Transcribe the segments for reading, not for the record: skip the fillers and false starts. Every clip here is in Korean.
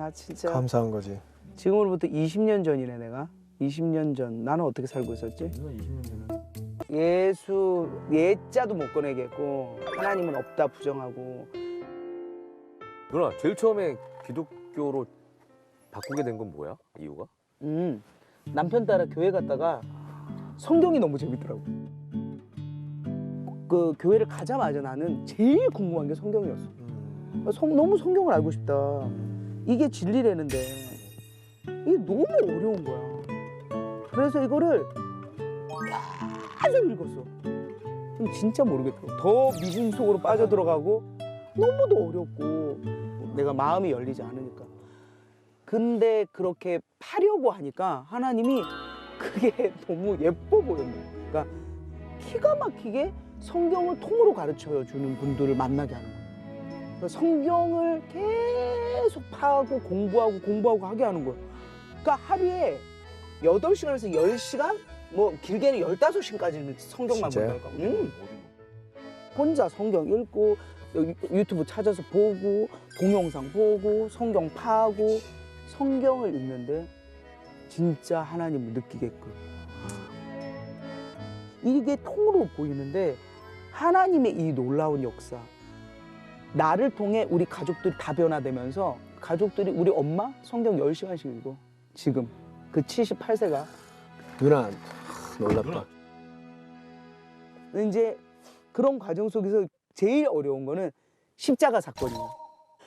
나 진짜 감사한 거지. 지금으로부터 20년 전이네 내가. 20년 전 나는 어떻게 살고 있었지? 20년 전에. 예수 예자도 못 꺼내겠고 하나님은 없다 부정하고. 누나 제일 처음에 기독교로 바꾸게 된 건 뭐야? 이유가? 남편 따라 교회 갔다가 성경이 너무 재밌더라고. 그 교회를 가자마자 나는 제일 궁금한 게 성경이었어. 너무 성경을 알고 싶다. 이게 진리라는데 이게 너무 어려운 거야. 그래서 이거를 계속 읽었어. 그럼 진짜 모르겠더라고. 더 미신 속으로 빠져들어가고 너무도 어렵고 내가 마음이 열리지 않으니까. 근데 그렇게 파려고 하니까 하나님이 그게 너무 예뻐 보였네. 그러니까 기가 막히게 성경을 통으로 가르쳐 주는 분들을 만나게 하는 거야. 그러니까 성경을 계속 파고 공부하고 하게 하는 거야. 그러니까 하루에 8시간에서 10시간? 뭐 길게는 15시간까지는 성경만 진짜요? 본다니까. 혼자 성경 읽고 유튜브 찾아서 보고 동영상 보고 성경 파고 성경을 읽는데 진짜 하나님을 느끼게끔. 이게 통으로 보이는데 하나님의 이 놀라운 역사, 나를 통해 우리 가족들이 다 변화되면서 가족들이 우리 엄마 성경 10시간씩 읽어. 지금 그 78세가. 누나 놀랍다. 이제 그런 과정 속에서 제일 어려운 거는 십자가 사건이야.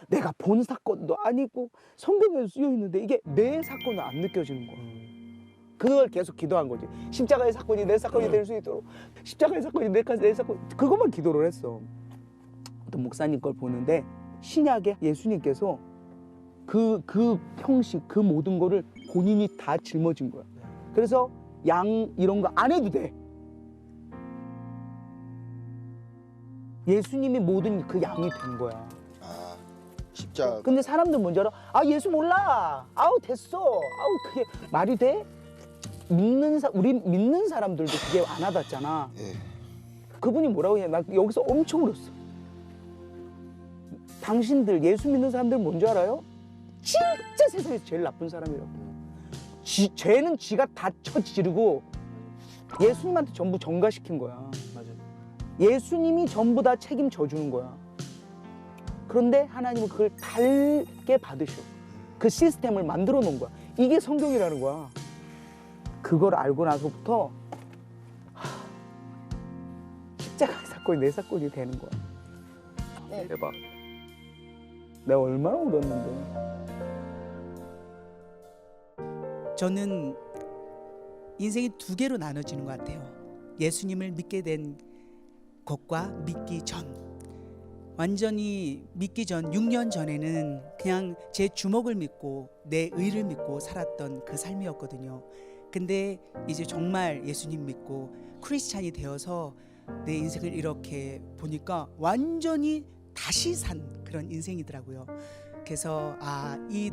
내가 본 사건도 아니고 성경에 쓰여 있는데 이게 내 사건은 안 느껴지는 거야. 그걸 계속 기도한 거지. 십자가의 사건이 내 사건이 될 수 있도록. 십자가의 사건이 내 사건. 그것만 기도를 했어. 어떤 목사님 걸 보는데 신약에 예수님께서 그 형식, 그 모든 거를 본인이 다 짊어진 거야. 그래서 양 이런 거 안 해도 돼. 예수님이 모든 그 양이 된 거야. 아, 십자가. 근데 사람들 뭔지 알아? 아, 예수 몰라. 아우, 됐어. 아우, 그게 말이 돼? 우리 믿는 사람들도 그게 안 와닿잖아. 예. 그분이 뭐라고 해? 나 여기서 엄청 울었어. 당신들, 예수 믿는 사람들 뭔지 알아요? 진짜 세상에서 제일 나쁜 사람이라고. 죄는 지가 다 쳐지르고 예수님한테 전부 전가시킨 거야. 맞아. 예수님이 전부 다 책임져 주는 거야. 그런데 하나님은 그걸 달게 받으셔. 그 시스템을 만들어 놓은 거야. 이게 성경이라는 거야. 그걸 알고 나서부터 십자가의 사건이 내 사건이 되는 거야. 대박. 내가 얼마나 울었는데. 저는 인생이 두 개로 나눠지는 것 같아요. 예수님을 믿게 된 것과 믿기 전. 완전히 믿기 전 6년 전에는 그냥 제 주먹을 믿고 내 의를 믿고 살았던 그 삶이었거든요. 근데 이제 정말 예수님 믿고 크리스찬이 되어서 내 인생을 이렇게 보니까 완전히 다시 산 그런 인생이더라고요. 그래서 이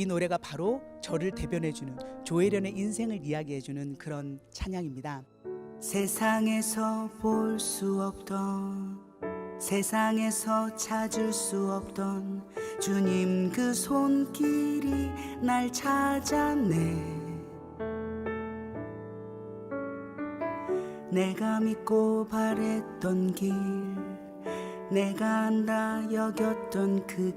노래가 바로 저를 대변해주는 조혜련의 인생을 이야기해주는 그런 찬양입니다. 세상에서 볼 수 없던, 세상에서 찾을 수 없던 주님 그 손길이 날 찾아내. 내가 믿고 바랬던 길, 내가 안다 여겼던 그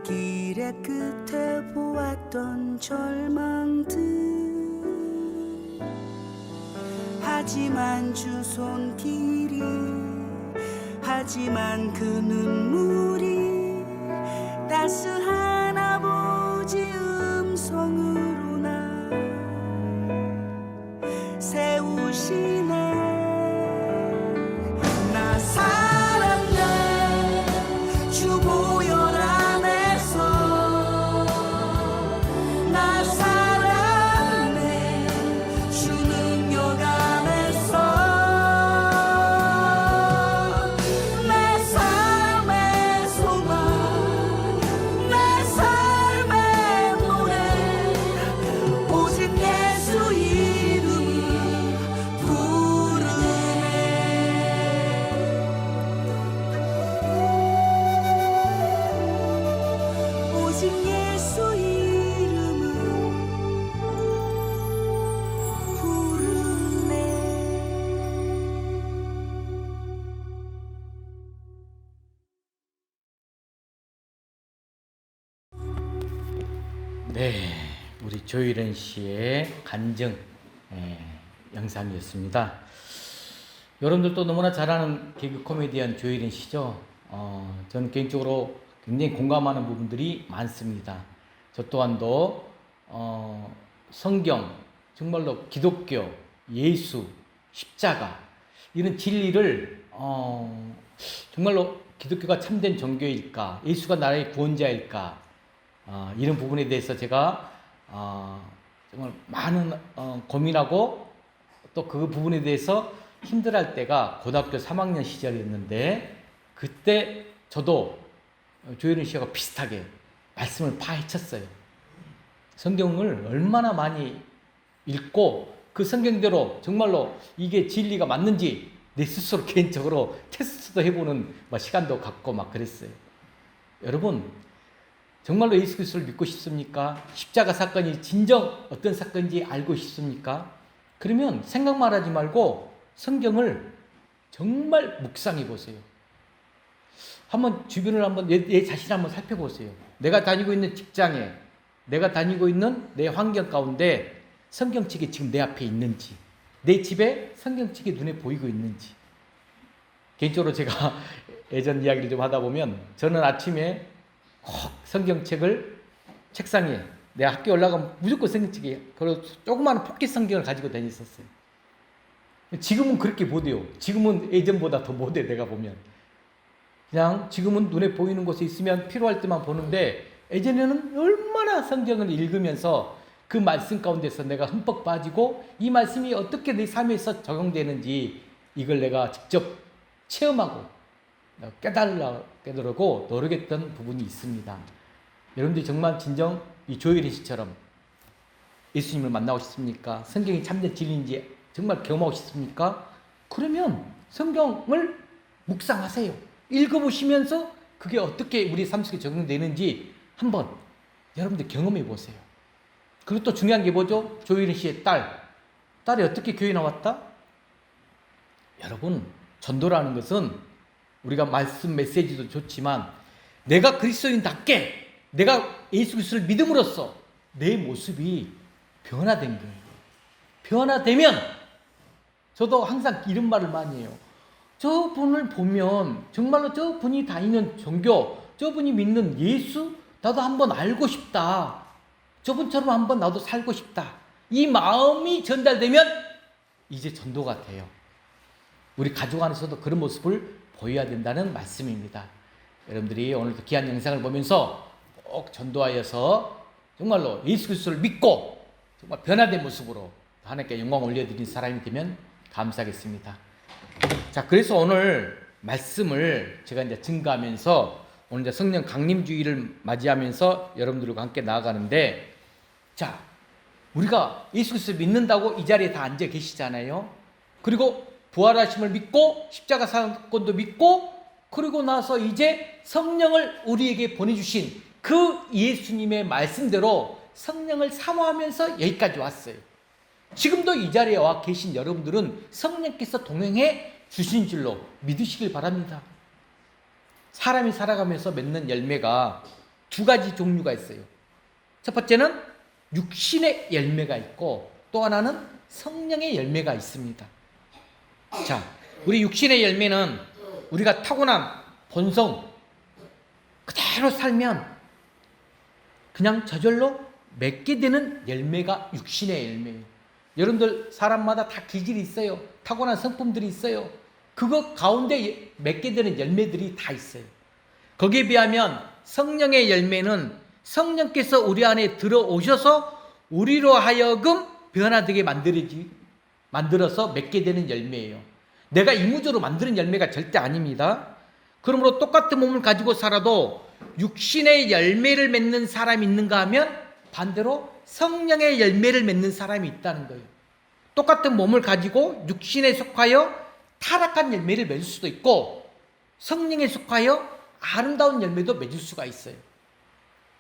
길의 끝에 보았던 절망들. 하지만 주 손길이, 하지만 그 눈물이 따스한 아버지 음성으로 나 세우시네. 나 살았네 주 보혈 안에서. 나 살았네 주 능력 안에서. 내 삶의 소망, 내 삶의 노래, 오직 예수 이름이 네, 우리 조일은 씨의 간증 영상이었습니다. 여러분들도 너무나 잘 아는 개그 코미디언 조일은 씨죠. 저는 개인적으로 굉장히 공감하는 부분들이 많습니다. 저 또한도 성경, 정말로 기독교, 예수, 십자가 이런 진리를 정말로 기독교가 참된 종교일까, 예수가 나라의 구원자일까, 이런 부분에 대해서 제가 정말 많은 고민하고 또 그 부분에 대해서 힘들어할 때가 고등학교 3학년 시절이었는데, 그때 저도 조일은 씨와 비슷하게 말씀을 파헤쳤어요. 성경을 얼마나 많이 읽고 그 성경대로 정말로 이게 진리가 맞는지 내 스스로 개인적으로 테스트도 해보는 시간도 갖고 막 그랬어요. 여러분, 정말로 예수 그리스도를 믿고 싶습니까? 십자가 사건이 진정 어떤 사건인지 알고 싶습니까? 그러면 생각만 하지 말고 성경을 정말 묵상해 보세요. 한번 주변을 한번 내 자신을 한번 살펴보세요. 내가 다니고 있는 직장에, 내가 다니고 있는 내 환경 가운데 성경책이 지금 내 앞에 있는지, 내 집에 성경책이 눈에 보이고 있는지. 개인적으로 제가 예전 이야기를 좀 하다 보면 저는 아침에 꼭 성경책을 책상에, 내가 학교에 올라가면 무조건 성경책이, 그리고 조그마한 포켓 성경을 가지고 다녔었어요. 지금은 그렇게 못해요. 지금은 예전보다 더 못해, 내가 보면. 그냥 지금은 눈에 보이는 곳에 있으면 필요할 때만 보는데, 예전에는 얼마나 성경을 읽으면서 그 말씀 가운데서 내가 흠뻑 빠지고 이 말씀이 어떻게 내 삶에서 적용되는지 이걸 내가 직접 체험하고 깨달으고 노력했던 부분이 있습니다. 여러분들이 정말 진정 이 조일은 씨처럼 예수님을 만나고 싶습니까? 성경이 참된 진리인지 정말 경험하고 싶습니까? 그러면 성경을 묵상하세요. 읽어보시면서 그게 어떻게 우리 삶 속에 적용되는지 한번 여러분들 경험해 보세요. 그리고 또 중요한 게 뭐죠? 조일은 씨의 딸이 어떻게 교회 나왔다? 여러분, 전도라는 것은 우리가 말씀 메시지도 좋지만 내가 그리스도인답게, 내가 예수 그리스도를 믿음으로써 내 모습이 변화된 거예요. 변화되면, 저도 항상 이런 말을 많이 해요. 저분을 보면 정말로 저분이 다니는 종교, 저분이 믿는 예수 나도 한번 알고 싶다. 저분처럼 한번 나도 살고 싶다. 이 마음이 전달되면 이제 전도가 돼요. 우리 가족 안에서도 그런 모습을 보여야 된다는 말씀입니다. 여러분들이 오늘도 귀한 영상을 보면서 꼭 전도하여서 정말로 예수 그리스도를 믿고 정말 변화된 모습으로 하나님께 영광 올려드리는 사람이 되면 감사하겠습니다. 자, 그래서 오늘 말씀을 제가 이제 증거하면서 오늘 이제 성령 강림주의를 맞이하면서 여러분들과 함께 나아가는데, 자, 우리가 예수 그리스도를 믿는다고 이 자리에 다 앉아 계시잖아요. 그리고 부활하심을 믿고 십자가 사건도 믿고, 그리고 나서 이제 성령을 우리에게 보내주신 그 예수님의 말씀대로 성령을 사모하면서 여기까지 왔어요. 지금도 이 자리에 와 계신 여러분들은 성령께서 동행해 주신 줄로 믿으시길 바랍니다. 사람이 살아가면서 맺는 열매가 두 가지 종류가 있어요. 첫 번째는 육신의 열매가 있고, 또 하나는 성령의 열매가 있습니다. 자, 우리 육신의 열매는 우리가 타고난 본성 그대로 살면 그냥 저절로 맺게 되는 열매가 육신의 열매예요. 여러분들 사람마다 다 기질이 있어요. 타고난 성품들이 있어요. 그거 가운데 맺게 되는 열매들이 다 있어요. 거기에 비하면 성령의 열매는 성령께서 우리 안에 들어오셔서 우리로 하여금 변화되게 만들어서 맺게 되는 열매예요. 내가 이무적으로 만드는 열매가 절대 아닙니다. 그러므로 똑같은 몸을 가지고 살아도 육신의 열매를 맺는 사람이 있는가 하면 반대로 성령의 열매를 맺는 사람이 있다는 거예요. 똑같은 몸을 가지고 육신에 속하여 타락한 열매를 맺을 수도 있고, 성령에 속하여 아름다운 열매도 맺을 수가 있어요.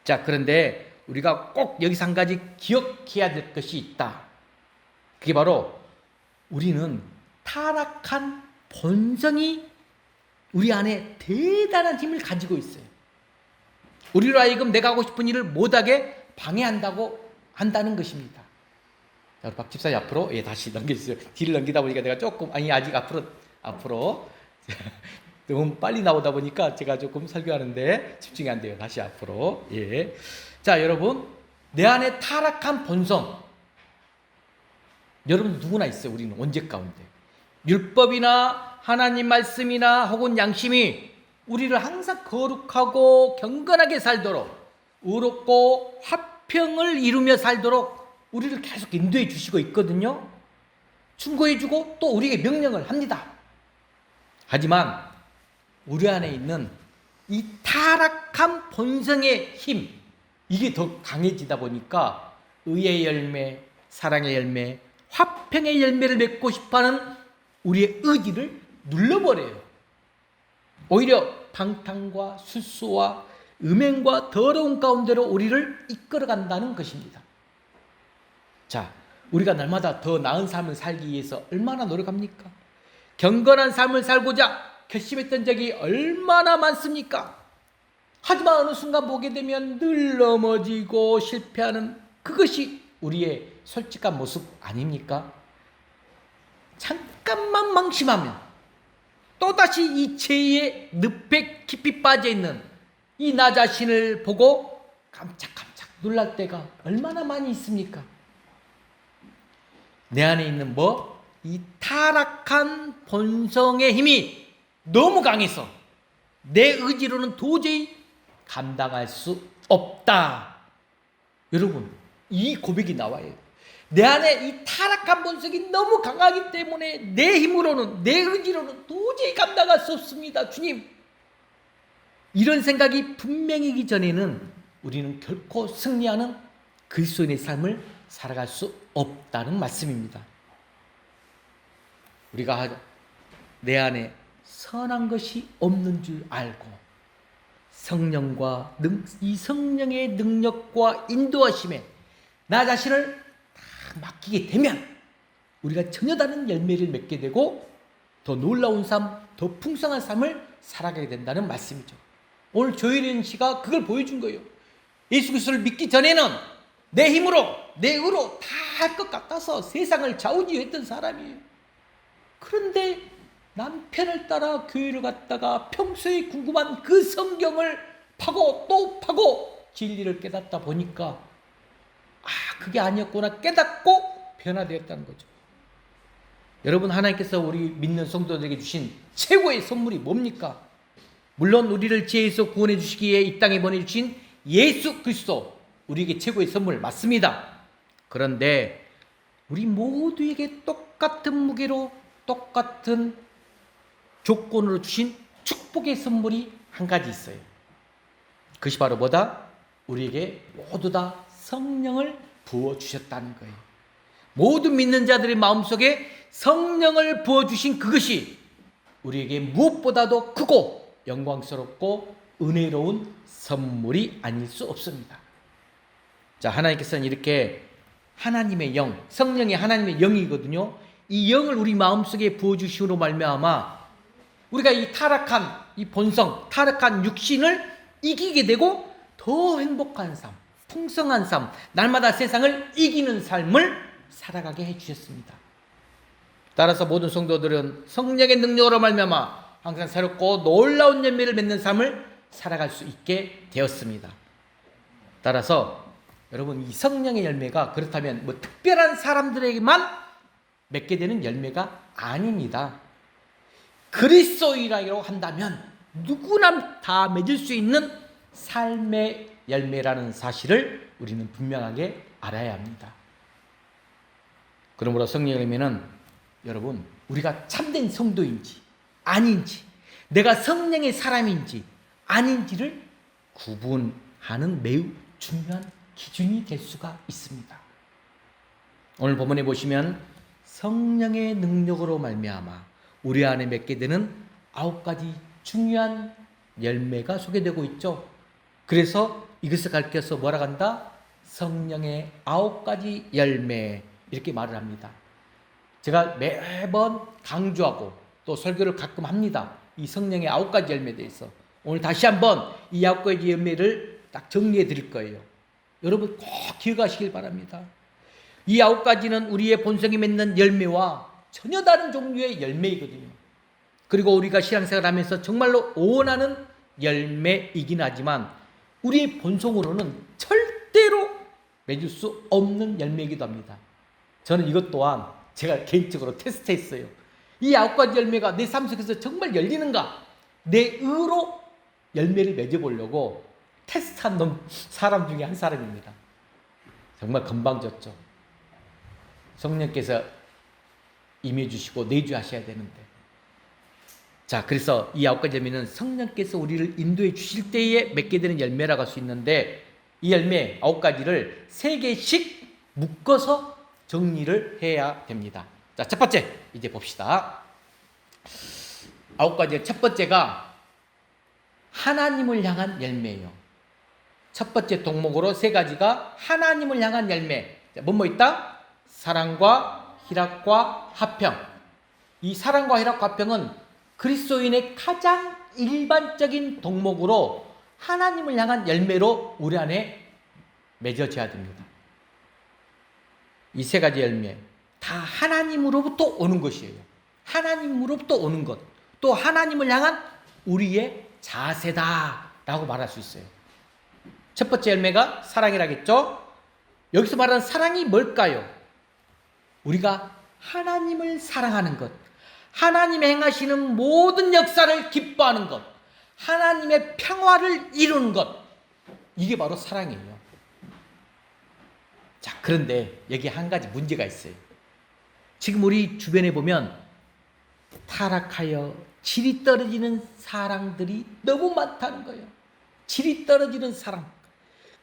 자, 그런데 우리가 꼭 여기서 한 가지 기억해야 될 것이 있다. 그게 바로 우리는 타락한 본성이 우리 안에 대단한 힘을 가지고 있어요. 우리로 하여금 내가 하고 싶은 일을 못하게 한다는 것입니다. 자, 우리 박 집사님 앞으로 다시 넘겨주세요. 뒤를 넘기다 보니까 내가 조금 아직 앞으로 너무 빨리 나오다 보니까 제가 조금 설교하는데 집중이 안 돼요. 다시 앞으로. 자, 여러분, 내 안에 타락한 본성, 여러분 누구나 있어요. 우리는 원죄 가운데 율법이나 하나님 말씀이나 혹은 양심이 우리를 항상 거룩하고 경건하게 살도록, 의롭고 화평을 이루며 살도록 우리를 계속 인도해 주시고 있거든요. 충고해 주고 또 우리에게 명령을 합니다. 하지만 우리 안에 있는 이 타락한 본성의 힘, 이게 더 강해지다 보니까 의의 열매, 사랑의 열매, 화평의 열매를 맺고 싶어하는 우리의 의지를 눌러버려요. 오히려 방탕과 술수와 음행과 더러운 가운데로 우리를 이끌어간다는 것입니다. 자, 우리가 날마다 더 나은 삶을 살기 위해서 얼마나 노력합니까? 경건한 삶을 살고자 결심했던 적이 얼마나 많습니까? 하지만 어느 순간 보게 되면 늘 넘어지고 실패하는 그것이 우리의 솔직한 모습 아닙니까? 잠깐만 망심하면 또다시 이 죄의 늪에 깊이 빠져있는 이 나 자신을 보고 깜짝깜짝 놀랄 때가 얼마나 많이 있습니까? 내 안에 있는 이 타락한 본성의 힘이 너무 강해서 내 의지로는 도저히 감당할 수 없다. 여러분, 이 고백이 나와요. 내 안에 이 타락한 본성이 너무 강하기 때문에 내 힘으로는, 내 의지로는 도저히 감당할 수 없습니다. 주님, 이런 생각이 분명히기 전에는 우리는 결코 승리하는 그리스도인의 삶을 살아갈 수 없다는 말씀입니다. 우리가 내 안에 선한 것이 없는 줄 알고 성령과 이 성령의 능력과 인도하심에 나 자신을 다 맡기게 되면 우리가 전혀 다른 열매를 맺게 되고 더 놀라운 삶, 더 풍성한 삶을 살아가게 된다는 말씀이죠. 오늘 조혜린 씨가 그걸 보여준 거예요. 예수 그리스도를 믿기 전에는 내 힘으로, 내 의로 다 할 것 같아서 세상을 좌우지휘했던 사람이에요. 그런데 남편을 따라 교회를 갔다가 평소에 궁금한 그 성경을 파고 또 파고 진리를 깨닫다 보니까 그게 아니었구나 깨닫고 변화되었다는 거죠. 여러분, 하나님께서 우리 믿는 성도들에게 주신 최고의 선물이 뭡니까? 물론 우리를 죄에서 구원해 주시기 위해 이 땅에 보내주신 예수 그리스도, 우리에게 최고의 선물 맞습니다. 그런데 우리 모두에게 똑같은 무게로 똑같은 조건으로 주신 축복의 선물이 한 가지 있어요. 그것이 바로 뭐다? 우리에게 모두 다 성령을 부어주셨다는 거예요. 모든 믿는 자들의 마음속에 성령을 부어주신 그것이 우리에게 무엇보다도 크고 영광스럽고 은혜로운 선물이 아닐 수 없습니다. 자, 하나님께서는 이렇게 하나님의 영, 성령이 하나님의 영이거든요. 이 영을 우리 마음속에 부어주심으로 말미암아 우리가 이 타락한 이 본성, 타락한 육신을 이기게 되고 더 행복한 삶, 풍성한 삶, 날마다 세상을 이기는 삶을 살아가게 해주셨습니다. 따라서 모든 성도들은 성령의 능력으로 말미암아 항상 새롭고 놀라운 열매를 맺는 삶을 살아갈 수 있게 되었습니다. 따라서 여러분, 이 성령의 열매가 그렇다면 특별한 사람들에게만 맺게 되는 열매가 아닙니다. 그리스도인이라고 한다면 누구나 다 맺을 수 있는 삶의 열매라는 사실을 우리는 분명하게 알아야 합니다. 그러므로 성령의 열매는 여러분, 우리가 참된 성도인지 아닌지, 내가 성령의 사람인지 아닌지를 구분하는 매우 중요한 기준이 될 수가 있습니다. 오늘 본문에 보시면 성령의 능력으로 말미암아 우리 안에 맺게 되는 9가지 중요한 열매가 소개되고 있죠. 그래서 이것을 가르쳐서 뭐라고 한다? 성령의 9가지 열매, 이렇게 말을 합니다. 제가 매번 강조하고 또 설교를 가끔 합니다. 이 성령의 9가지 열매에 대해서. 오늘 다시 한번 이 9가지 열매를 딱 정리해 드릴 거예요. 여러분 꼭 기억하시길 바랍니다. 이 9가지는 우리의 본성이 맺는 열매와 전혀 다른 종류의 열매이거든요. 그리고 우리가 신앙생활하면서 정말로 원하는 열매이긴 하지만 우리의 본성으로는 절대로 맺을 수 없는 열매이기도 합니다. 저는 이것 또한 제가 개인적으로 테스트했어요. 이 9가지 열매가 내 삶 속에서 정말 열리는가? 내 의로 열매를 맺어보려고 테스트한 사람 중에 한 사람입니다. 정말 건방졌죠. 성령께서 임해주시고 내주하셔야 되는데. 자, 그래서 이 9가지 열매는 성령께서 우리를 인도해 주실 때에 맺게 되는 열매라고 할 수 있는데, 이 열매 9가지를 3개씩 묶어서 정리를 해야 됩니다. 자, 첫 번째 이제 봅시다. 9가지 첫 번째가 하나님을 향한 열매예요. 첫 번째 동목으로 3가지가 하나님을 향한 열매. 자, 뭐뭐 있다? 사랑과 희락과 화평. 이 사랑과 희락과 화평은 그리스도인의 가장 일반적인 동목으로 하나님을 향한 열매로 우리 안에 맺어져야 됩니다. 이 3가지 열매 다 하나님으로부터 오는 것이에요. 하나님으로부터 오는 것, 또 하나님을 향한 우리의 자세다라고 말할 수 있어요. 첫 번째 열매가 사랑이라겠죠. 여기서 말하는 사랑이 뭘까요? 우리가 하나님을 사랑하는 것, 하나님이 행하시는 모든 역사를 기뻐하는 것, 하나님의 평화를 이루는 것, 이게 바로 사랑이에요. 자, 그런데 여기 한 가지 문제가 있어요. 지금 우리 주변에 보면 타락하여 질이 떨어지는 사랑들이 너무 많다는 거예요. 질이 떨어지는 사랑.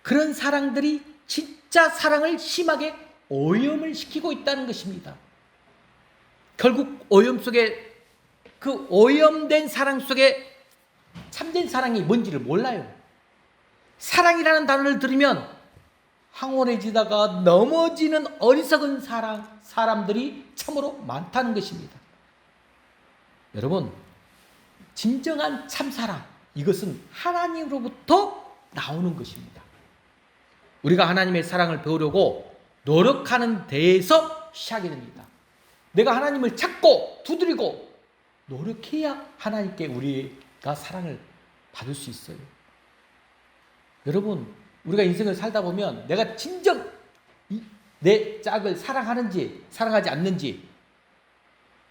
그런 사랑들이 진짜 사랑을 심하게 오염을 시키고 있다는 것입니다. 결국 오염 속에, 그 오염된 사랑 속에 참된 사랑이 뭔지를 몰라요. 사랑이라는 단어를 들으면 황홀해지다가 넘어지는 어리석은 사람들이 참으로 많다는 것입니다. 여러분, 진정한 참사랑, 이것은 하나님으로부터 나오는 것입니다. 우리가 하나님의 사랑을 배우려고 노력하는 데에서 시작이 됩니다. 내가 하나님을 찾고 두드리고 노력해야 하나님께 우리가 사랑을 받을 수 있어요. 여러분, 우리가 인생을 살다 보면 내가 진정 내 짝을 사랑하는지 사랑하지 않는지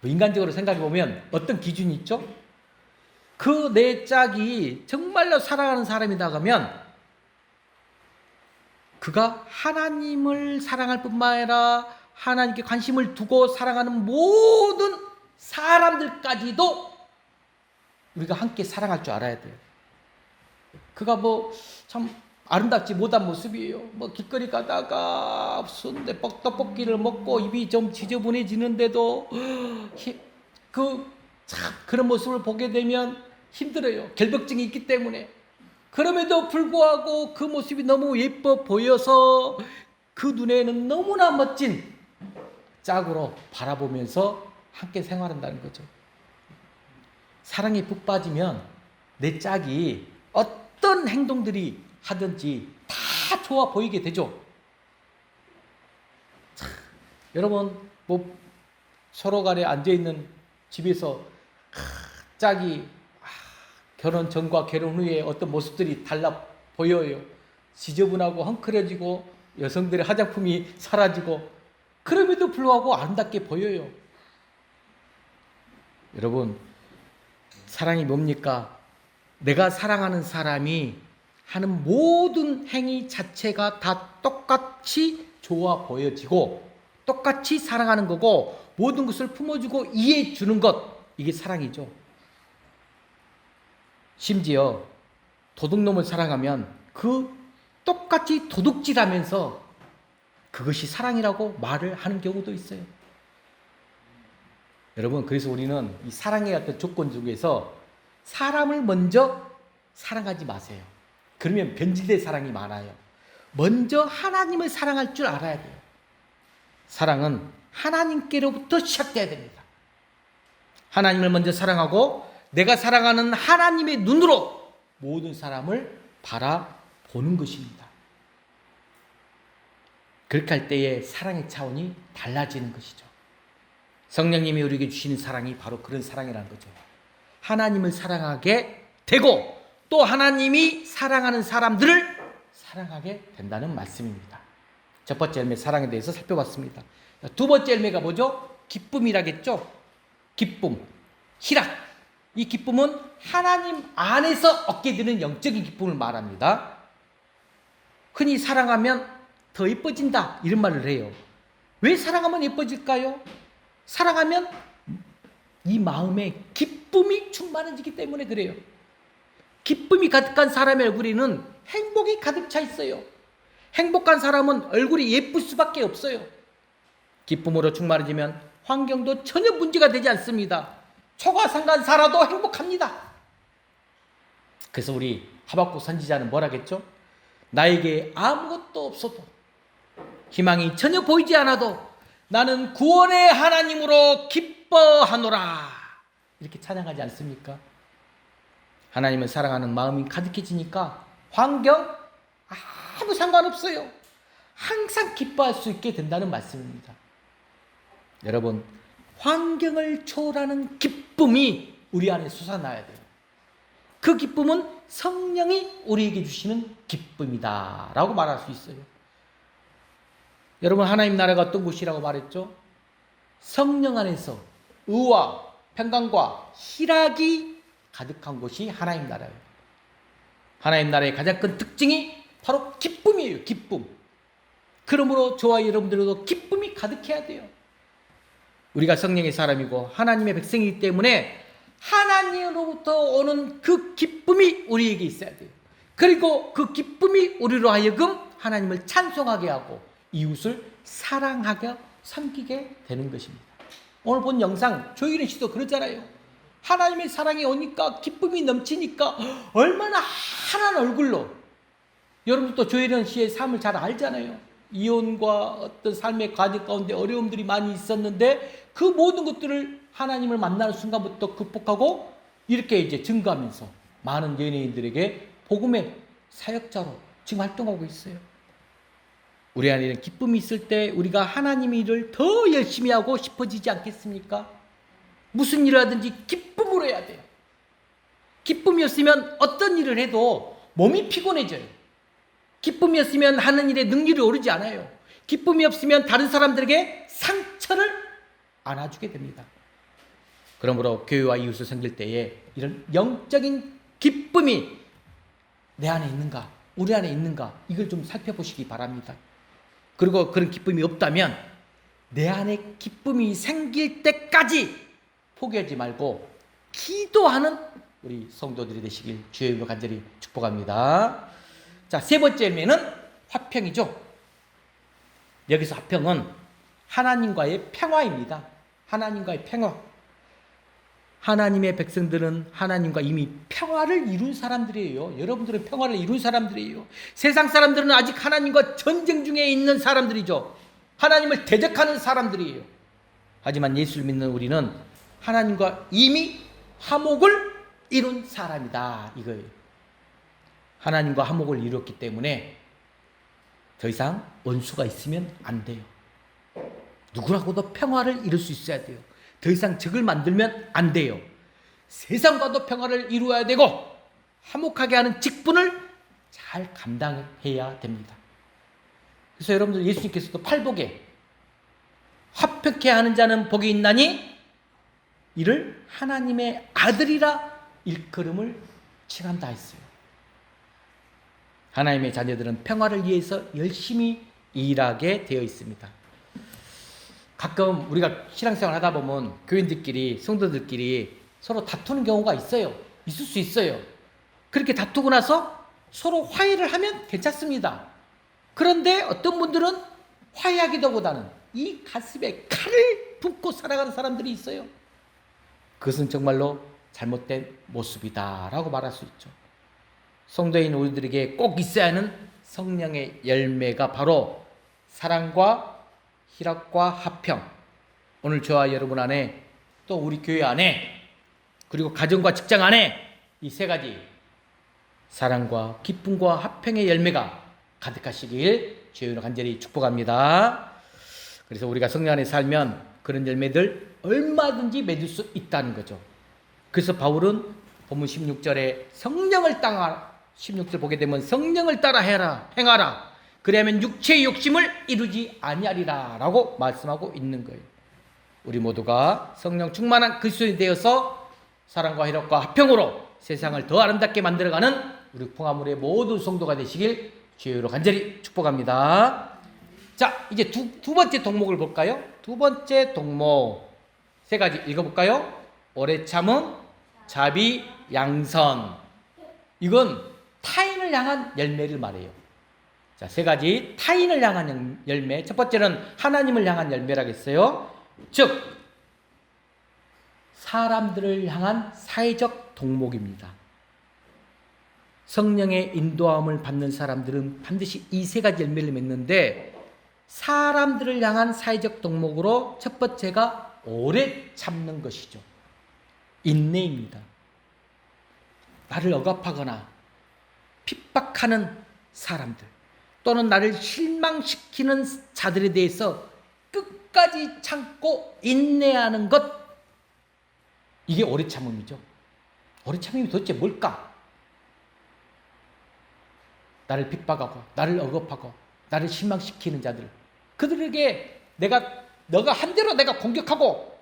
인간적으로 생각해 보면 어떤 기준이 있죠? 그 내 짝이 정말로 사랑하는 사람이다 하면 그가 하나님을 사랑할 뿐만 아니라 하나님께 관심을 두고 사랑하는 모든 사람들까지도 우리가 함께 사랑할 줄 알아야 돼요. 그가 뭐 참 아름답지 못한 모습이에요. 뭐 길거리 가다가 순대 떡볶이를 먹고 입이 좀 지저분해지는데도 그런 모습을 보게 되면 힘들어요. 결벽증이 있기 때문에. 그럼에도 불구하고 그 모습이 너무 예뻐 보여서 그 눈에는 너무나 멋진 짝으로 바라보면서 함께 생활한다는 거죠. 사랑에 푹 빠지면 내 짝이 어떤 행동들이 하든지 다 좋아 보이게 되죠. 참, 여러분, 뭐 서로 간에 앉아있는 집에서 짝이 결혼 전과 결혼 후에 어떤 모습들이 달라 보여요. 지저분하고 헝클어지고 여성들의 화장품이 사라지고 그럼에도 불구하고 아름답게 보여요. 여러분, 사랑이 뭡니까? 내가 사랑하는 사람이 하는 모든 행위 자체가 다 똑같이 좋아 보여지고 똑같이 사랑하는 거고 모든 것을 품어주고 이해해 주는 것, 이게 사랑이죠. 심지어 도둑놈을 사랑하면 그 똑같이 도둑질하면서 그것이 사랑이라고 말을 하는 경우도 있어요. 여러분, 그래서 우리는 이 사랑의 어떤 조건 중에서 사람을 먼저 사랑하지 마세요. 그러면 변질된 사랑이 많아요. 먼저 하나님을 사랑할 줄 알아야 돼요. 사랑은 하나님께로부터 시작돼야 됩니다. 하나님을 먼저 사랑하고 내가 사랑하는 하나님의 눈으로 모든 사람을 바라보는 것입니다. 그렇게 할 때에 사랑의 차원이 달라지는 것이죠. 성령님이 우리에게 주시는 사랑이 바로 그런 사랑이라는 거죠. 하나님을 사랑하게 되고 또 하나님이 사랑하는 사람들을 사랑하게 된다는 말씀입니다. 첫 번째 열매 사랑에 대해서 살펴봤습니다. 두 번째 열매가 뭐죠? 기쁨이라겠죠. 기쁨, 희락. 이 기쁨은 하나님 안에서 얻게 되는 영적인 기쁨을 말합니다. 흔히 사랑하면 더 예뻐진다 이런 말을 해요. 왜 사랑하면 예뻐질까요? 사랑하면 이 마음에 기쁨이 충만해지기 때문에 그래요. 기쁨이 가득한 사람의 얼굴에는 행복이 가득 차 있어요. 행복한 사람은 얼굴이 예쁠 수밖에 없어요. 기쁨으로 충만해지면 환경도 전혀 문제가 되지 않습니다. 초가상간 살아도 행복합니다. 그래서 우리 하박국 선지자는 뭐라겠죠? 나에게 아무것도 없어도 희망이 전혀 보이지 않아도 나는 구원의 하나님으로 기뻐하노라 이렇게 찬양하지 않습니까? 하나님을 사랑하는 마음이 가득해지니까 환경 아무 상관없어요. 항상 기뻐할 수 있게 된다는 말씀입니다. 여러분, 환경을 초월하는 기쁨이 우리 안에 솟아나야 돼요. 그 기쁨은 성령이 우리에게 주시는 기쁨이다 라고 말할 수 있어요. 여러분, 하나님 나라가 어떤 곳이라고 말했죠? 성령 안에서 의와 평강과 희락이 가득한 곳이 하나님 나라예요. 하나님 나라의 가장 큰 특징이 바로 기쁨이에요. 기쁨. 그러므로 저와 여러분들도 기쁨이 가득해야 돼요. 우리가 성령의 사람이고 하나님의 백성이기 때문에 하나님으로부터 오는 그 기쁨이 우리에게 있어야 돼요. 그리고 그 기쁨이 우리로 하여금 하나님을 찬송하게 하고 이웃을 사랑하게 섬기게 되는 것입니다. 오늘 본 영상 조일은 씨도 그러잖아요. 하나님의 사랑이 오니까 기쁨이 넘치니까 얼마나 환한 얼굴로. 여러분도 조일은 씨의 삶을 잘 알잖아요. 이혼과 어떤 삶의 과정 가운데 어려움들이 많이 있었는데 그 모든 것들을 하나님을 만나는 순간부터 극복하고 이렇게 이제 증거하면서 많은 연예인들에게 복음의 사역자로 지금 활동하고 있어요. 우리 안에는 기쁨이 있을 때 우리가 하나님의 일을 더 열심히 하고 싶어지지 않겠습니까? 무슨 일을 하든지 기쁨으로 해야 돼요. 기쁨이 없으면 어떤 일을 해도 몸이 피곤해져요. 기쁨이 없으면 하는 일에 능률이 오르지 않아요. 기쁨이 없으면 다른 사람들에게 상처를 안아주게 됩니다. 그러므로 교회와 이웃을 섬길 때에 이런 영적인 기쁨이 내 안에 있는가, 우리 안에 있는가, 이걸 좀 살펴보시기 바랍니다. 그리고 그런 기쁨이 없다면 내 안에 기쁨이 생길 때까지 포기하지 말고 기도하는 우리 성도들이 되시길 주의 이름으로 간절히 축복합니다. 자, 세 번째 열매는 화평이죠. 여기서 화평은 하나님과의 평화입니다. 하나님과의 평화. 하나님의 백성들은 하나님과 이미 평화를 이룬 사람들이에요. 여러분들은 평화를 이룬 사람들이에요. 세상 사람들은 아직 하나님과 전쟁 중에 있는 사람들이죠. 하나님을 대적하는 사람들이에요. 하지만 예수를 믿는 우리는 하나님과 이미 화목을 이룬 사람이다 이거예요. 하나님과 화목을 이뤘기 때문에 더 이상 원수가 있으면 안 돼요. 누구라고도 평화를 이룰 수 있어야 돼요. 더 이상 적을 만들면 안 돼요. 세상과도 평화를 이루어야 되고 화목하게 하는 직분을 잘 감당해야 됩니다. 그래서 여러분들 예수님께서도 팔복에 화평케 하는 자는 복이 있나니 이를 하나님의 아들이라 일컬음을 칭한다 했어요. 하나님의 자녀들은 평화를 위해서 열심히 일하게 되어 있습니다. 가끔 우리가 신앙생활 하다 보면 교인들끼리, 성도들끼리 서로 다투는 경우가 있어요. 있을 수 있어요. 그렇게 다투고 나서 서로 화해를 하면 괜찮습니다. 그런데 어떤 분들은 화해하기도 보다는 이 가슴에 칼을 붓고 살아가는 사람들이 있어요. 그것은 정말로 잘못된 모습이다라고 말할 수 있죠. 성도인 우리들에게 꼭 있어야 하는 성령의 열매가 바로 사랑과 희락과 화평. 오늘 저와 여러분 안에 또 우리 교회 안에 그리고 가정과 직장 안에 이 세 가지 사랑과 기쁨과 화평의 열매가 가득하시길 주여 간절히 축복합니다. 그래서 우리가 성령 안에 살면 그런 열매들 얼마든지 맺을 수 있다는 거죠. 그래서 바울은 본문 16절에 성령을 따라 16절 보게 되면 성령을 따라 행하라. 그래야면 육체의 욕심을 이루지 아니하리라 라고 말씀하고 있는 거예요. 우리 모두가 성령 충만한 그리스도인이 되어서 사랑과 희락과 화평으로 세상을 더 아름답게 만들어가는 우리 풍화물의 모든 성도가 되시길 주여로 간절히 축복합니다. 자, 이제 두 번째 동목을 볼까요? 두 번째 동목 세 가지 읽어볼까요? 오래 참음, 자비, 양선. 이건 타인을 향한 열매를 말해요. 자, 세 가지 타인을 향한 열매. 첫 번째는 하나님을 향한 열매라겠어요. 즉 사람들을 향한 사회적 동목입니다. 성령의 인도함을 받는 사람들은 반드시 이 세 가지 열매를 맺는데, 사람들을 향한 사회적 동목으로 첫 번째가 오래 참는 것이죠. 인내입니다. 나를 억압하거나 핍박하는 사람들 또는 나를 실망시키는 자들에 대해서 끝까지 참고 인내하는 것, 이게 오래 참음이죠. 오래 참음이 도대체 뭘까? 나를 핍박하고 나를 억압하고 나를 실망시키는 자들, 그들에게 너가 한 대로 내가 공격하고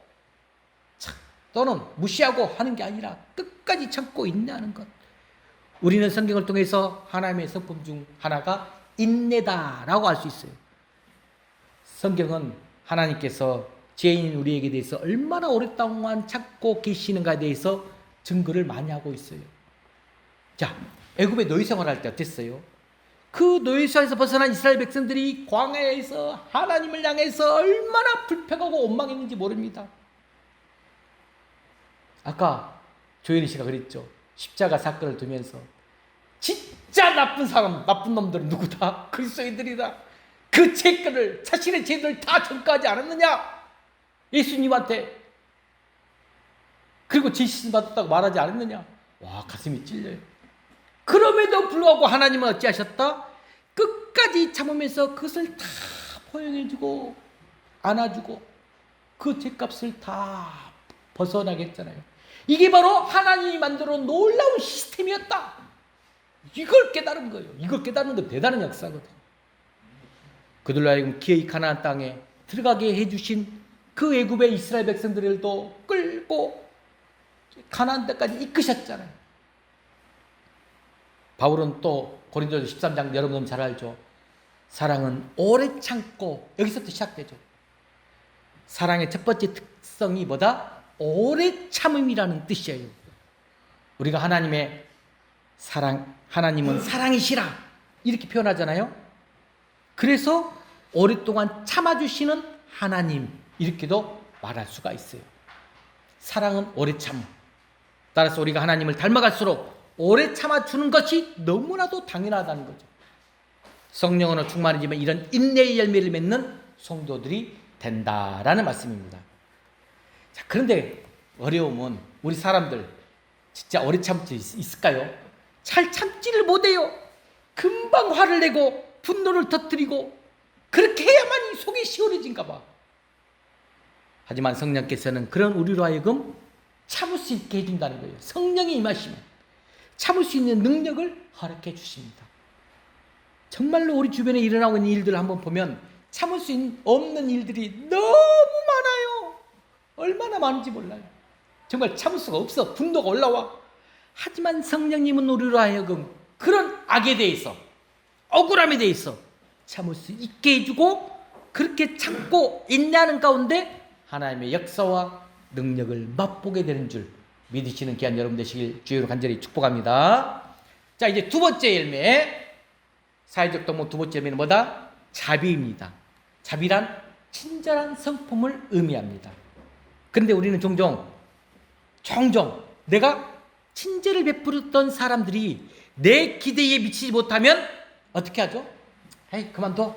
또는 무시하고 하는 게 아니라 끝까지 참고 인내하는 것. 우리는 성경을 통해서 하나님의 성품 중 하나가 인내다라고 할 수 있어요. 성경은 하나님께서 죄인인 우리에게 대해서 얼마나 오랫동안 참고 계시는가에 대해서 증거를 많이 하고 있어요. 자, 애굽의 노예 생활할 때 어땠어요? 그 노예시에서 벗어난 이스라엘 백성들이 광야에서 하나님을 향해서 얼마나 불평하고 원망했는지 모릅니다. 아까 조현희 씨가 그랬죠. 십자가 사건을 두면서 진짜 나쁜 사람, 나쁜 놈들은 누구다? 그리스도인들이다. 그 죄를, 자신의 죄를 다 전가하지 않았느냐? 예수님한테. 그리고 죄 씻음 받았다고 말하지 않았느냐? 와, 가슴이 찔려요. 그럼에도 불구하고 하나님은 어찌하셨다? 끝까지 참으면서 그것을 다 포용해주고 안아주고 그 죄값을 다 벗어나게 했잖아요. 이게 바로 하나님이 만들어 놓은 놀라운 시스템이었다. 이걸 깨달은 거예요. 이걸 깨달은 건 대단한 역사거든요. 그들로 하여금 기어이 가나안 땅에 들어가게 해주신 그 애굽의 이스라엘 백성들도 끌고 가나안 땅까지 이끄셨잖아요. 바울은 또 고린도서 13장 여러분 잘 알죠. 사랑은 오래 참고, 여기서부터 시작되죠. 사랑의 첫 번째 특성이 뭐다? 오래 참음이라는 뜻이에요. 우리가 하나님의 사랑, 하나님은 사랑이시라 이렇게 표현하잖아요. 그래서 오랫동안 참아주시는 하나님, 이렇게도 말할 수가 있어요. 사랑은 오래 참음. 따라서 우리가 하나님을 닮아갈수록 오래 참아주는 것이 너무나도 당연하다는 거죠. 성령으로 충만해지면 이런 인내의 열매를 맺는 성도들이 된다라는 말씀입니다. 자, 그런데 어려움은 우리 사람들 진짜 오래 참을 수 있을까요? 잘 참지를 못해요. 금방 화를 내고 분노를 터뜨리고 그렇게 해야만 이 속이 시원해진가 봐. 하지만 성령께서는 그런 우리로 하여금 참을 수 있게 해준다는 거예요. 성령이 임하시면 참을 수 있는 능력을 허락해 주십니다. 정말로 우리 주변에 일어나고 있는 일들을 한번 보면 참을 수 없는 일들이 너무 많아요. 얼마나 많은지 몰라요. 정말 참을 수가 없어. 분노가 올라와. 하지만 성령님은 우리로 하여금 그런 악에 대해서, 억울함에 대해서 참을 수 있게 해주고 그렇게 참고 인내하는 가운데 하나님의 역사와 능력을 맛보게 되는 줄 믿으시는 귀한 여러분 되시길 주여로 간절히 축복합니다. 자, 이제 두 번째 열매, 사회적 동목 두 번째 열매는 뭐다? 자비입니다. 자비란 친절한 성품을 의미합니다. 그런데 우리는 종종 내가 친절을 베풀었던 사람들이 내 기대에 미치지 못하면 어떻게 하죠? 에이, 그만둬.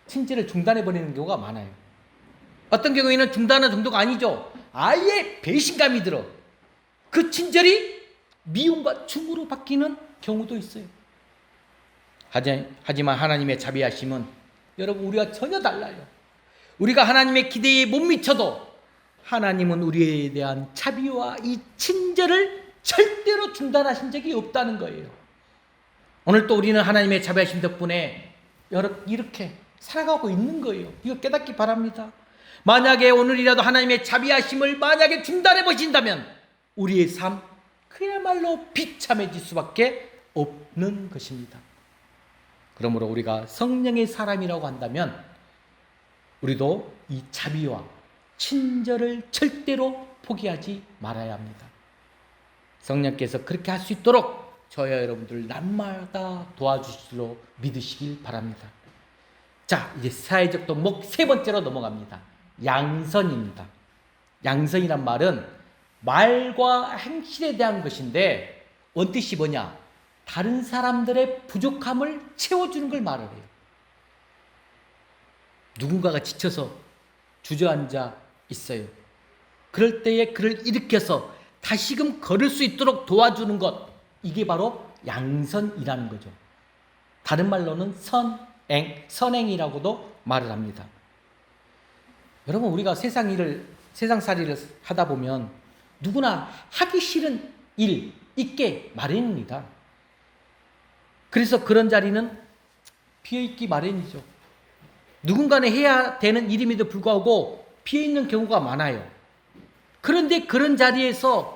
친절을 중단해버리는 경우가 많아요. 어떤 경우에는 중단하는 정도가 아니죠. 아예 배신감이 들어. 그 친절이 미움과 충으로 바뀌는 경우도 있어요. 하지만 하나님의 자비하심은 여러분 우리가 전혀 달라요. 우리가 하나님의 기대에 못 미쳐도 하나님은 우리에 대한 자비와 이 친절을 절대로 중단하신 적이 없다는 거예요. 오늘 또 우리는 하나님의 자비하심 덕분에 이렇게 살아가고 있는 거예요. 이거 깨닫기 바랍니다. 만약에 오늘이라도 하나님의 자비하심을 만약에 중단해 보신다면 우리의 삶 그야말로 비참해질 수밖에 없는 것입니다. 그러므로 우리가 성령의 사람이라고 한다면 우리도 이 자비와 친절을 절대로 포기하지 말아야 합니다. 성령께서 그렇게 할 수 있도록 저와 여러분들 날마다 도와주시기로 믿으시길 바랍니다. 자, 이제 사회적 덕목 세 번째로 넘어갑니다. 양선입니다. 양선이란 말은 말과 행실에 대한 것인데 원뜻이 뭐냐? 다른 사람들의 부족함을 채워주는 걸 말을 해요. 누군가가 지쳐서 주저앉아 있어요. 그럴 때에 그를 일으켜서 다시금 걸을 수 있도록 도와주는 것, 이게 바로 양선이라는 거죠. 다른 말로는 선행이라고도 말을 합니다. 여러분 우리가 세상살이를 하다 보면 누구나 하기 싫은 일 있게 마련입니다. 그래서 그런 자리는 비어있기 마련이죠. 누군가는 해야 되는 일임에도 불구하고 비어있는 경우가 많아요. 그런데 그런 자리에서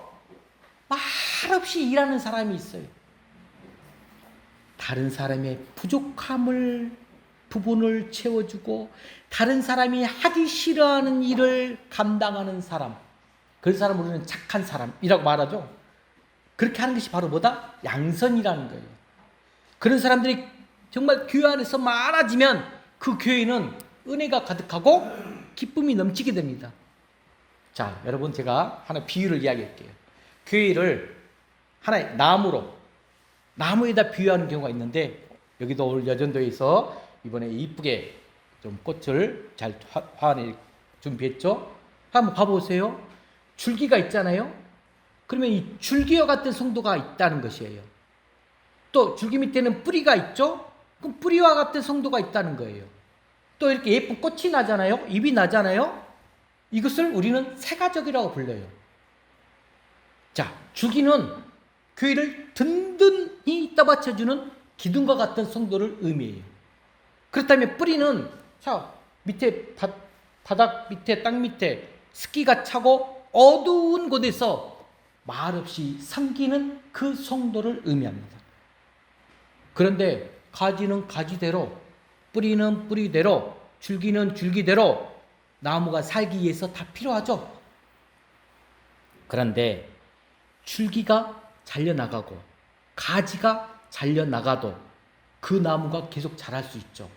말없이 일하는 사람이 있어요. 다른 사람의 부분을 채워주고 다른 사람이 하기 싫어하는 일을 감당하는 사람, 그 사람을 우리는 착한 사람이라고 말하죠. 그렇게 하는 것이 바로 뭐다? 양선이라는 거예요. 그런 사람들이 정말 교회 안에서 많아지면 그 교회는 은혜가 가득하고 기쁨이 넘치게 됩니다. 자, 여러분 제가 하나 비유를 이야기할게요. 교회를 하나의 나무에다 비유하는 경우가 있는데, 여기도 오늘 여전도에서 이번에 이쁘게 좀 꽃을 잘 화환에 준비했죠. 한번 봐보세요. 줄기가 있잖아요. 그러면 이 줄기와 같은 성도가 있다는 것이에요. 또 줄기 밑에는 뿌리가 있죠. 그럼 뿌리와 같은 성도가 있다는 거예요. 또 이렇게 예쁜 꽃이 나잖아요. 잎이 나잖아요. 이것을 우리는 세가족이라고 불러요. 자, 줄기는 교회를 든든히 떠받쳐주는 기둥과 같은 성도를 의미해요. 그렇다면 뿌리는 자 밑에 바닥 밑에 땅 밑에 습기가 차고 어두운 곳에서 말없이 섬기는 그 성도를 의미합니다. 그런데 가지는 가지대로, 뿌리는 뿌리대로, 줄기는 줄기대로 나무가 살기 위해서 다 필요하죠. 그런데 줄기가 잘려나가고 가지가 잘려나가도 그 나무가 계속 자랄 수 있죠.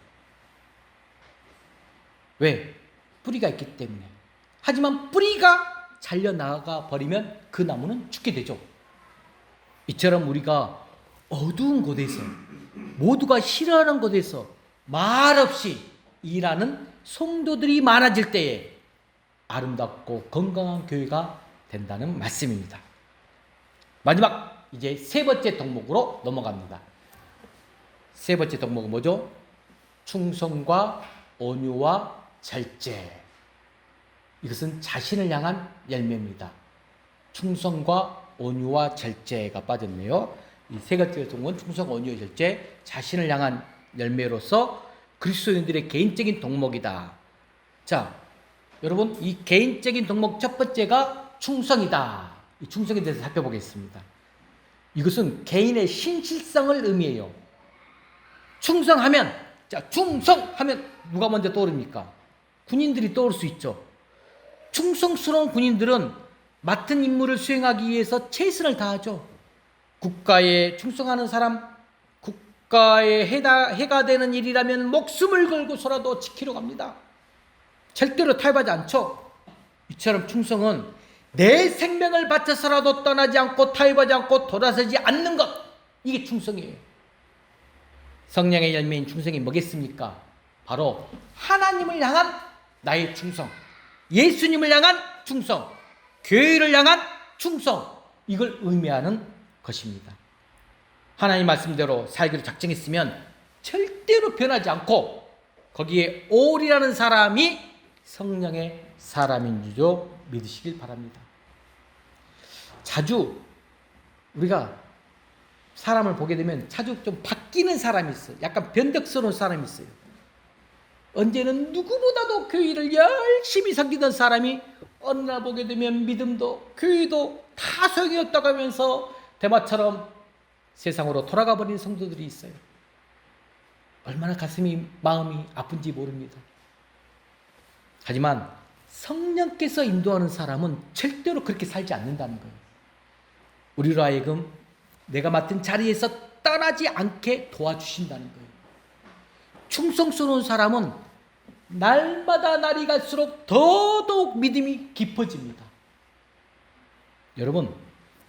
왜? 뿌리가 있기 때문에. 하지만 뿌리가 잘려나가 버리면 그 나무는 죽게 되죠. 이처럼 우리가 어두운 곳에서, 모두가 싫어하는 곳에서 말없이 일하는 성도들이 많아질 때에 아름답고 건강한 교회가 된다는 말씀입니다. 마지막 이제 세 번째 덕목으로 넘어갑니다. 세 번째 덕목은 뭐죠? 충성과 온유와 절제. 이것은 자신을 향한 열매입니다. 충성과 온유와 절제가 빠졌네요. 이 세 가지 덕목은 충성, 온유, 절제, 자신을 향한 열매로서 그리스도인들의 개인적인 덕목이다. 자, 여러분 이 개인적인 덕목 첫 번째가 충성이다. 이 충성에 대해서 살펴보겠습니다. 이것은 개인의 신실성을 의미해요. 충성하면, 자, 충성하면 누가 먼저 떠오릅니까? 군인들이 떠오를 수 있죠. 충성스러운 군인들은 맡은 임무를 수행하기 위해서 최선을 다하죠. 국가에 충성하는 사람, 국가에 해가 되는 일이라면 목숨을 걸고서라도 지키러 갑니다. 절대로 타협하지 않죠. 이처럼 충성은 내 생명을 바쳐서라도 떠나지 않고 타협하지 않고 돌아서지 않는 것, 이게 충성이에요. 성령의 열매인 충성이 뭐겠습니까? 바로 하나님을 향한 나의 충성, 예수님을 향한 충성, 교회를 향한 충성, 이걸 의미하는 것입니다. 하나님 말씀대로 살기로 작정했으면 절대로 변하지 않고 거기에 올이라는 사람이 성령의 사람인 줄 믿으시길 바랍니다. 자주 우리가 사람을 보게 되면 자주 좀 바뀌는 사람이 있어요. 약간 변덕스러운 사람이 있어요. 언제는 누구보다도 교회를 열심히 섬기던 사람이 어느 날 보게 되면 믿음도 교회도 다 소용이 없다고 하면서 대마처럼 세상으로 돌아가 버린 성도들이 있어요. 얼마나 가슴이 마음이 아픈지 모릅니다. 하지만 성령께서 인도하는 사람은 절대로 그렇게 살지 않는다는 거예요. 우리로 하여금 내가 맡은 자리에서 떠나지 않게 도와주신다는 거예요. 충성스러운 사람은 날마다 날이 갈수록 더더욱 믿음이 깊어집니다. 여러분,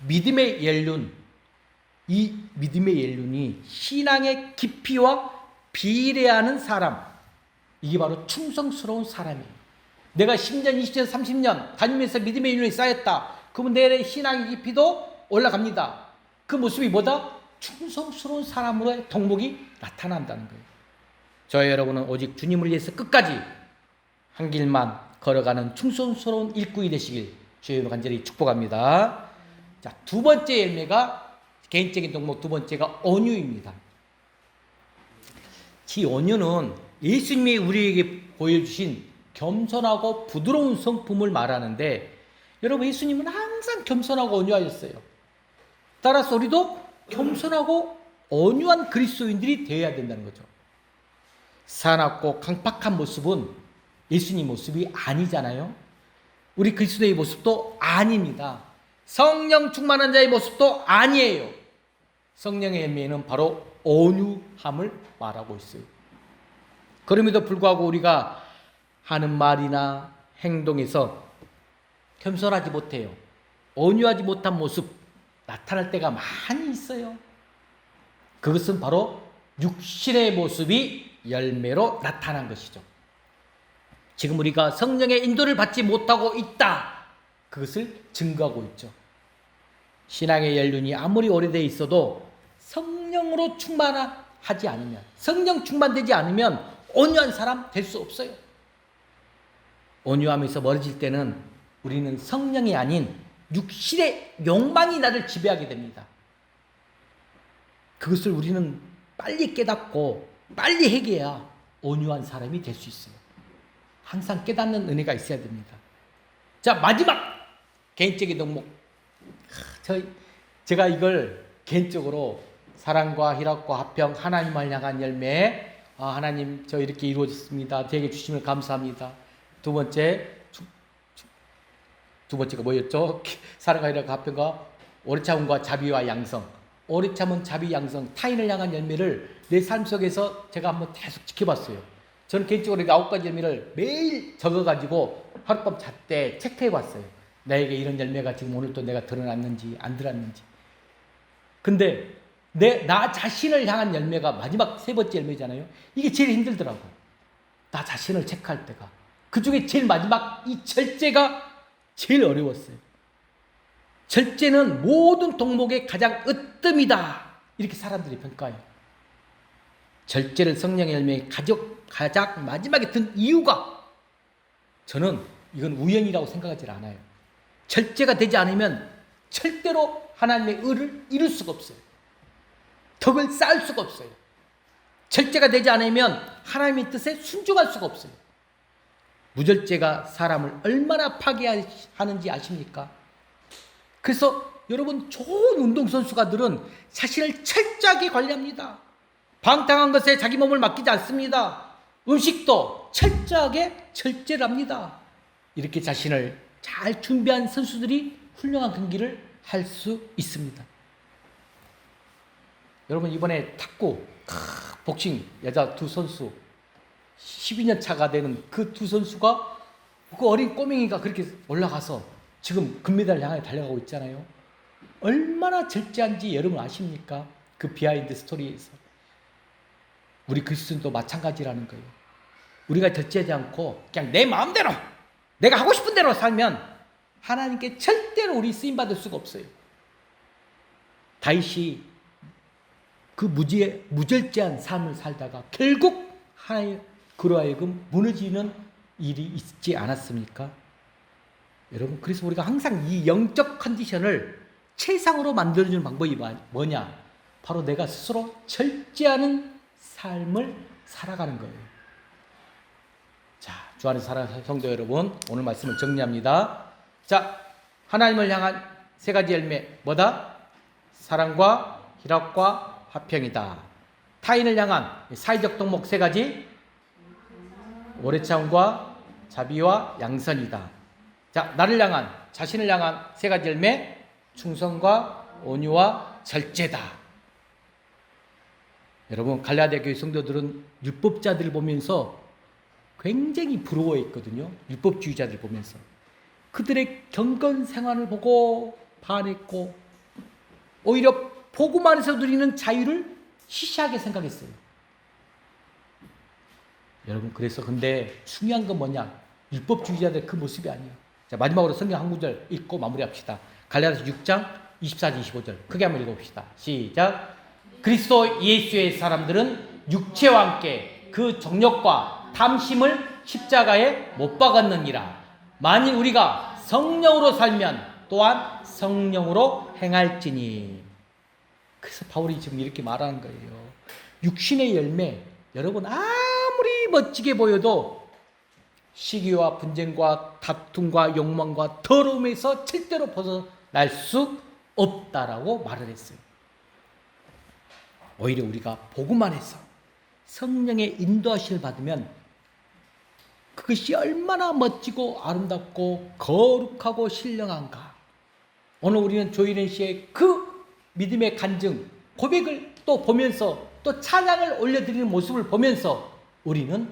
믿음의 연륜, 이 믿음의 연륜이 신앙의 깊이와 비례하는 사람, 이게 바로 충성스러운 사람이에요. 내가 10년, 20년, 30년 다니면서 믿음의 연륜이 쌓였다. 그러면 내 신앙의 깊이도 올라갑니다. 그 모습이 뭐다? 충성스러운 사람으로의 덕목이 나타난다는 거예요. 저희 여러분은 오직 주님을 위해서 끝까지 한 길만 걸어가는 충성스러운 일꾼이 되시길 주님으로 간절히 축복합니다. 자, 두 번째 열매가 개인적인 덕목, 두 번째가 온유입니다. 이 온유는 예수님이 우리에게 보여주신 겸손하고 부드러운 성품을 말하는데, 여러분, 예수님은 항상 겸손하고 온유하셨어요. 따라서 우리도 겸손하고 온유한 그리스도인들이 되어야 된다는 거죠. 사납고 강팍한 모습은 예수님 모습이 아니잖아요. 우리 그리스도의 모습도 아닙니다. 성령 충만한 자의 모습도 아니에요. 성령의 열매는 바로 온유함을 말하고 있어요. 그럼에도 불구하고 우리가 하는 말이나 행동에서 겸손하지 못해요. 온유하지 못한 모습 나타날 때가 많이 있어요. 그것은 바로 육신의 모습이 열매로 나타난 것이죠. 지금 우리가 성령의 인도를 받지 못하고 있다, 그것을 증거하고 있죠. 신앙의 연륜이 아무리 오래되어 있어도 성령으로 충만하지 않으면, 성령 충만되지 않으면 온유한 사람 될 수 없어요. 온유함에서 멀어질 때는 우리는 성령이 아닌 육신의 욕망이 나를 지배하게 됩니다. 그것을 우리는 빨리 깨닫고 빨리 해결해야 온유한 사람이 될 수 있어요. 항상 깨닫는 은혜가 있어야 됩니다. 자, 마지막 개인적인 덕목. 제가 이걸 개인적으로 사랑과 희락과 화평, 하나님을 향한 열매, 하나님 저 이렇게 이루어졌습니다. 저에게 주심을 감사합니다. 두 번째가 뭐였죠? 사랑과 희락과 화평과 오래 참음과 자비와 양성. 오래 참은 자비 양성, 타인을 향한 열매를 내 삶 속에서 제가 한번 계속 지켜봤어요. 저는 개인적으로 9가지 열매를 매일 적어가지고 하룻밤 잤때 체크해봤어요. 나에게 이런 열매가 지금 오늘 또 내가 드러났는지 안 드러났는지. 근데 나 자신을 향한 열매가 마지막 세 번째 열매잖아요. 이게 제일 힘들더라고. 나 자신을 체크할 때가. 그 중에 제일 마지막 이 절제가 제일 어려웠어요. 절제는 모든 덕목의 가장 으뜸이다, 이렇게 사람들이 평가해요. 절제를 성령의 열매에 가장 마지막에 든 이유가, 저는 이건 우연이라고 생각하지 않아요. 절제가 되지 않으면 절대로 하나님의 의를 이룰 수가 없어요. 덕을 쌓을 수가 없어요. 절제가 되지 않으면 하나님의 뜻에 순종할 수가 없어요. 무절제가 사람을 얼마나 파괴하는지 아십니까? 그래서 여러분, 좋은 운동선수가들은 자신을 철저하게 관리합니다. 방탕한 것에 자기 몸을 맡기지 않습니다. 음식도 철저하게 절제를 합니다. 이렇게 자신을 잘 준비한 선수들이 훌륭한 경기를 할 수 있습니다. 여러분, 이번에 탁구, 복싱 여자 두 선수 12년 차가 되는 그 두 선수가, 그 어린 꼬맹이가 그렇게 올라가서 지금 금메달 향해 달려가고 있잖아요. 얼마나 절제한지 여러분 아십니까? 그 비하인드 스토리에서. 우리 그리스도인도 마찬가지라는 거예요. 우리가 절제하지 않고 그냥 내 마음대로, 내가 하고 싶은 대로 살면 하나님께 절대로 우리 쓰임받을 수가 없어요. 다윗이 그 무절제한 삶을 살다가 결국 하나님 그로 하여금 무너지는 일이 있지 않았습니까? 여러분, 그래서 우리가 항상 이 영적 컨디션을 최상으로 만들어주는 방법이 뭐냐? 바로 내가 스스로 절제하는 삶을 살아가는 거예요. 자, 주 안에 사랑하는 성도 여러분, 오늘 말씀을 정리합니다. 자, 하나님을 향한 세 가지 열매, 뭐다? 사랑과 희락과 화평이다. 타인을 향한 사회적 덕목 세 가지, 오래 참음과 자비와 양선이다. 자, 나를 향한, 자신을 향한 세 가지 열매, 충성과 온유와 절제다. 여러분, 갈라디아 교회 성도들은 율법자들을 보면서 굉장히 부러워했거든요. 율법주의자들 보면서. 그들의 경건 생활을 보고 반했고, 오히려 복음 안에서 누리는 자유를 시시하게 생각했어요. 여러분, 그래서 근데 중요한 건 뭐냐? 율법주의자들 그 모습이 아니에요. 자, 마지막으로 성경 한 구절 읽고 마무리합시다. 갈라디아서 6장 24절 25절 크게 한번 읽어봅시다. 시작. 그리스도 예수의 사람들은 육체와 함께 그 정욕과 탐심을 십자가에 못 박았느니라. 만일 우리가 성령으로 살면 또한 성령으로 행할지니. 그래서 바울이 지금 이렇게 말하는 거예요. 육신의 열매, 여러분 아무리 멋지게 보여도 시기와 분쟁과 다툼과 욕망과 더러움에서 절대로 벗어날 수 없다라고 말을 했어요. 오히려 우리가 복음 안에서 성령의 인도하심을 받으면 그것이 얼마나 멋지고 아름답고 거룩하고 신령한가. 오늘 우리는 조일현 씨의 그 믿음의 간증, 고백을 또 보면서 또 찬양을 올려드리는 모습을 보면서 우리는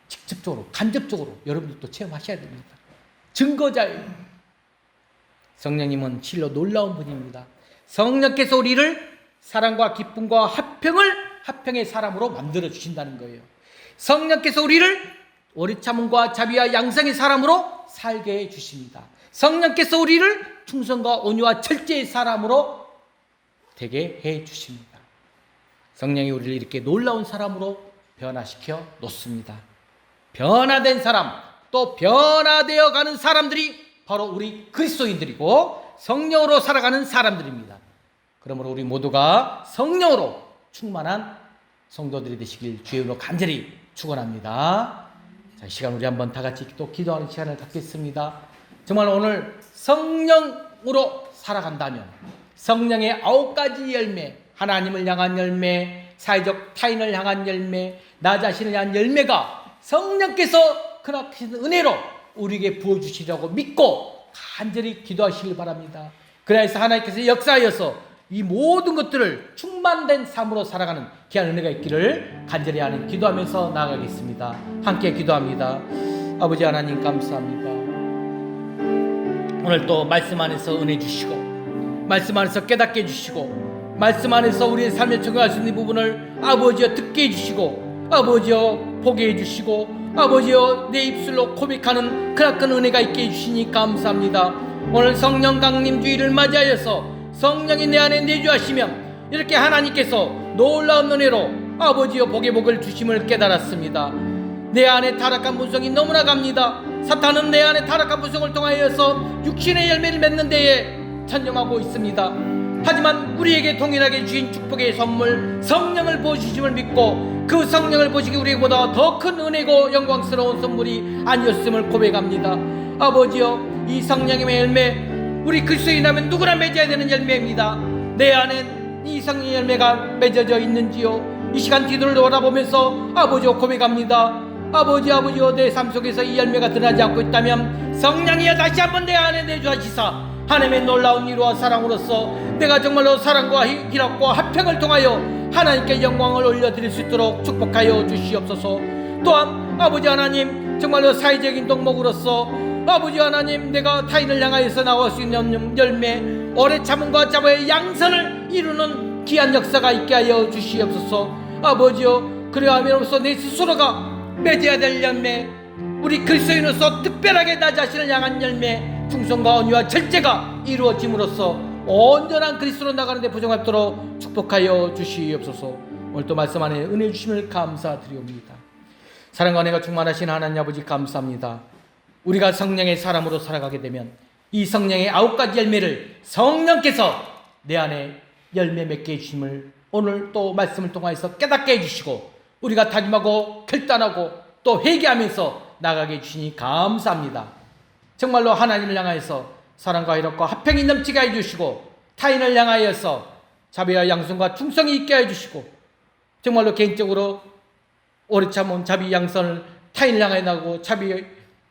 직접적으로, 간접적으로 여러분들도 체험하셔야 됩니다. 증거자예요. 성령님은 실로 놀라운 분입니다. 성령께서 우리를 사랑과 기쁨과 화평의 사람으로 만들어 주신다는 거예요. 성령께서 우리를 오래 참음과 자비와 양성의 사람으로 살게 해 주십니다. 성령께서 우리를 충성과 온유와 절제의 사람으로 되게 해 주십니다. 성령이 우리를 이렇게 놀라운 사람으로 변화시켜 놓습니다. 변화된 사람, 또 변화되어 가는 사람들이 바로 우리 그리스도인들이고 성령으로 살아가는 사람들입니다. 그러므로 우리 모두가 성령으로 충만한 성도들이 되시길 주의 이름으로 간절히 축원합니다. 자, 이 시간 우리 한번 다 같이 또 기도하는 시간을 갖겠습니다. 정말 오늘 성령으로 살아간다면 성령의 9가지 열매, 하나님을 향한 열매, 사회적 타인을 향한 열매, 나 자신을 향한 열매가 성령께서 크나큰 은혜로 우리에게 부어주시려고 믿고 간절히 기도하시길 바랍니다. 그래서 하나님께서 역사하여서 이 모든 것들을 충만된 삶으로 살아가는 귀한 은혜가 있기를 간절히 하는 기도하면서 나아가겠습니다. 함께 기도합니다. 아버지 하나님 감사합니다. 오늘 또 말씀 안에서 은혜 주시고 말씀 안에서 깨닫게 해주시고 말씀 안에서 우리의 삶에 적용할 수 있는 부분을 아버지여 듣게 해주시고 아버지여 보게 해주시고 아버지여 내 입술로 고백하는 그런 은혜가 있게 해주시니 감사합니다. 오늘 성령 강림 주일을 맞이하여서 성령이 내 안에 내주하시면 이렇게 하나님께서 놀라운 은혜로 아버지여 복의 복을 주심을 깨달았습니다. 내 안에 타락한 본성이 너무나 갑니다. 사탄은 내 안에 타락한 본성을 통하여서 육신의 열매를 맺는 데에 찬정하고 있습니다. 하지만 우리에게 동일하게 주신 축복의 선물 성령을 부어주심을 믿고 그 성령을 보시기 우리보다 더 큰 은혜고 영광스러운 선물이 아니었음을 고백합니다. 아버지여, 이 성령의 열매 우리 그리스도인이라면 누구나 맺어야 되는 열매입니다. 내 안에 이 성령의 열매가 맺어져 있는지요? 이 시간 뒤를 돌아보면서 아버지여 고백합니다. 아버지여, 내 삶 속에서 이 열매가 드러나지 않고 있다면 성령이여 다시 한번 내 안에 내주하시사 하나님의 놀라운 위로와 사랑으로서 내가 정말로 사랑과 희락과 화평을 통하여 하나님께 영광을 올려드릴 수 있도록 축복하여 주시옵소서. 또한 아버지 하나님, 정말로 사회적인 덕목으로서 아버지 하나님, 내가 타인을 향하여서 나올 수 있는 열매, 오래 참음과 자비의 양선을 이루는 귀한 역사가 있게 하여 주시옵소서. 아버지여, 그리함으로써 내 스스로가 맺어야 될 열매, 우리 그리스도인으로서 특별하게 나 자신을 향한 열매, 충성과 온유와 절제가 이루어짐으로써 온전한 그리스도로 나가는 데 부정할 도록 축복하여 주시옵소서. 오늘 또 말씀 안에 은혜 주심을 감사드리옵니다. 사랑과 은혜가 충만하신 하나님 아버지 감사합니다. 우리가 성령의 사람으로 살아가게 되면 이 성령의 9가지 열매를 성령께서 내 안에 열매 맺게 해주심을 오늘 또 말씀을 통하여서 깨닫게 해주시고 우리가 다짐하고 결단하고 또 회개하면서 나가게 해주시니 감사합니다. 정말로 하나님을 향하여서 사랑과 희락과 화평이 넘치게 해주시고 타인을 향하여서 자비와 양선과 충성이 있게 해주시고 정말로 개인적으로 오래 참은 자비 양선을 타인을 향하여 나고 자비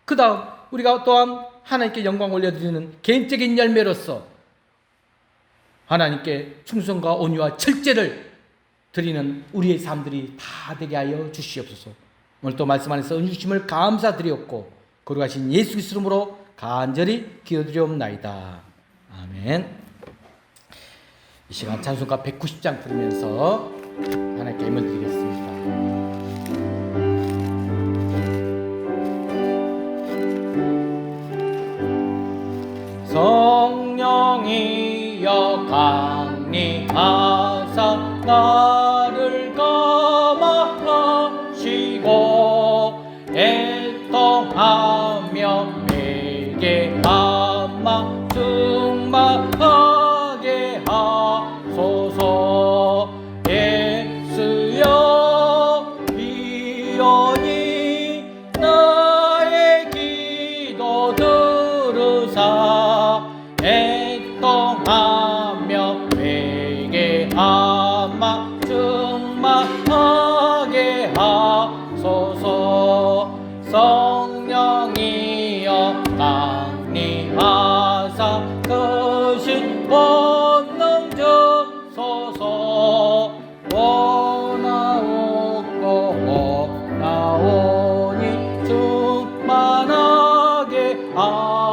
그 다음 우리가 또한 하나님께 영광 올려드리는 개인적인 열매로서 하나님께 충성과 온유와 절제를 드리는 우리의 삶들이 다 되게 하여 주시옵소서. 오늘 또 말씀 안에서 은주심을 감사드리옵고 거룩하신 예수 그리스도 이름으로 간절히 기도드리옵나이다. 아멘. 이 시간 찬송가 190장 들으면서 하나님께 힘을 드리겠습니다. 성령이여 강림하사 나를 감화하시고 애통하며 내게 감화 충만하게 하소서. 예수여 비오니 나의 기도 들으사 애통하며 내게 감화 충만하게 하소서. 성령이여 강림하사 크신 권능 주소서. 원하옵고 원하오니 충만하게 하소서.